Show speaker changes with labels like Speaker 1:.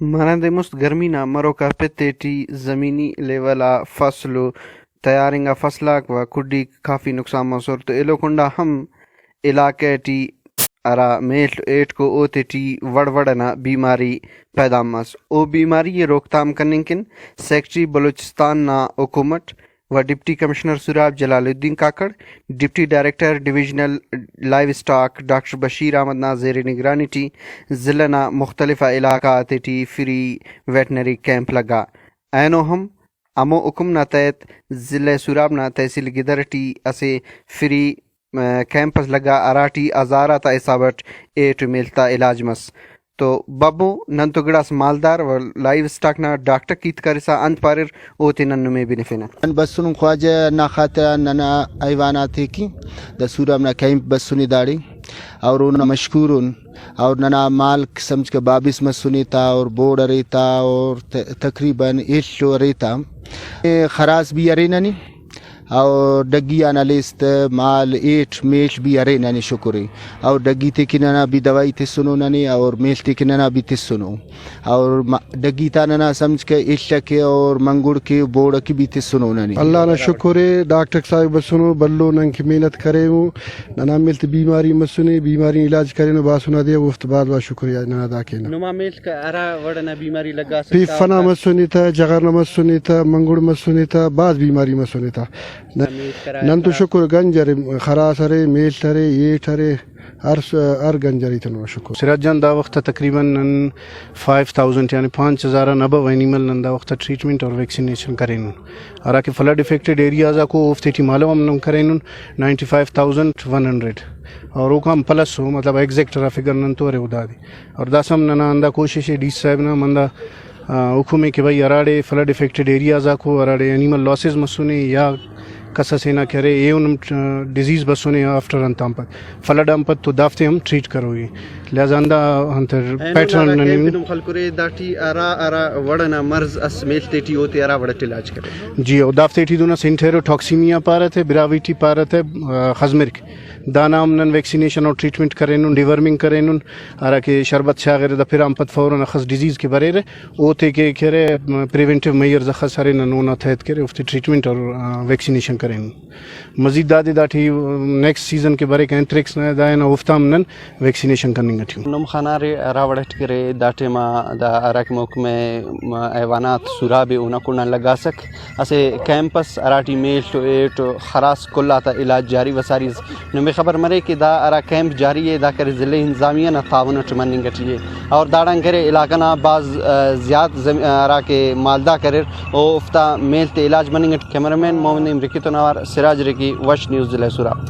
Speaker 1: مانند مست گرمی نہ مرو کا پتیٹی زمینی لیولا فصل تیارنگا فصلاک و کڈی کافی نقصان منصور تو ایلو کنڈا ہم علاقے ٹی ارا میل ایٹ کو اوتے ٹی وڑ وڑنا بیماری پیدا مس او بیماری یہ روک تھام کرنے کن سیکٹری بلوچستان نا حکومت و deputy commissioner Surab Jalaluddin Kakar deputy director divisional livestock doctor Bashir Ahmed نا زیر نگرانی ٹی ضلع نا مختلف علاقات ٹی فری ویٹنری کیمپ لگا اینو ہم امو حکم نا تحت ضلع سراب نا تحصیل گدر ٹی اسے فری کیمپس لگا اراٹی ہزارہ تا حسابٹ ایٹ ملتا علاج مس تو بابو نن تو گڑاس مالدار و لائیو اسٹاک نا ڈاکٹر کیت کرسا انت پارر اوتی نن میں بنفینا
Speaker 2: ان بسون خواجہ نا خاطر ننا ایوانات کی د سورام نا کیمپ بسونی داڑی اور ان مشکورون اور ننا مال سمجھ کے بابس مسونی تا اور بورڈ ریتا اور تقریباً 100 ریتا خراس بھی ارینانی اور ڈگی انالیست مال 8 میل بھی ارینانی شکری اور ڈگی تکننا بھی دوائی تسنو ننی اور میل تکننا بھی تسنو اور ڈگی تاننا سمجھ کے عشق کے اور منگوڑ کے بوڑ کی بھی تسنو ننی
Speaker 3: اللہ نا شکر ہے ڈاکٹر صاحب بسنو بلو نن کی محنت کرے ہوں ننا ملت بیماری مسنے بیماری علاج کرے نو باسنا دیا وفت بعد با شکریہ ننا دا کے
Speaker 1: نما میل کا ارا وڑنا بیماری لگا
Speaker 3: پی فنا مسنے تھا جگر مسنے تھا منگوڑ مسنے تھا بعض بیماری مسنے تھا نن تو شکر گنجر خراس ارے میل ارے ایٹ ارے ہر گنجری تنو شکر
Speaker 4: سراج جان دا وقت تقریباً 5000 یعنی 5090 اینیمل نن دا وقت ٹریٹمنٹ اور ویکسینیشن کریں اور کہ فلڈ افیکٹڈ ایریاز کو افتی معلوم ہم کریں 95100 اور وہ کام پلس ہو مطلب ایگزیکٹ فگر نن تو رہے ادا دی اور داسم ننا اندہ کوشش ہے ڈی صاحب نا مندا حکومے کہ بھائی اراڑے فلڈ افیکٹڈ ایریاز کو اراڑے اینیمل لاسز مسونے یا کسا سینا کرے اے ان ڈیزیز بسونے آفٹر انتام پر فلڈ امپت تو دافتے ہم ٹریٹ کرو گی لہذا اندہ ہنتر پیٹرن
Speaker 1: ننیم خلکورے داٹی ارا وڑنا مرض اس میل تیٹی ہوتے ارا وڑت علاج کرے
Speaker 4: جی او دافتے ٹی دونا سینٹیرو ٹاکسیمیا پارت ہے براویٹی پارت ہے خزمرک دانا ہم نن ویکسینیشن اور ٹریٹمنٹ کریں ڈیورمنگ کریں ارا کہ شربت شاغر دا پھر امپت فوراً اخذ ڈیزیز کے برے رہے او تے کہ کرے پریونٹیو میئر زخص سارے ننونا تحت کرے افتی ٹریٹمنٹ اور ویکسینیشن کریں مزید دادی داٹھی نیکسٹ سیزن کے بارے اینتریکس نہ دائن افتام نن ویکسینیشن کرنے گٹھی
Speaker 1: نم خانارے راوڑٹ کرے داٹے ما دا اراک موک میں ایوانات سوراب اونا کونا لگا سک اسے کیمپس اراٹی میل ٹو ایٹ خراس کل آتا علاج جاری وساریز نمی خبر مرے کہ دا ارا کیمپ جاری ہے دا کر ضلع انتظامیہ نا تعاونت مننگ گٹھی اور داڑن کرے علاقہ نا بعض زیاد ارا کے مالدہ کرے او افتا میل تے علاج مننگ گٹ کیمرمین مومن امریکی تو نوار سراج رکی وش نیوز ضلع سوراب.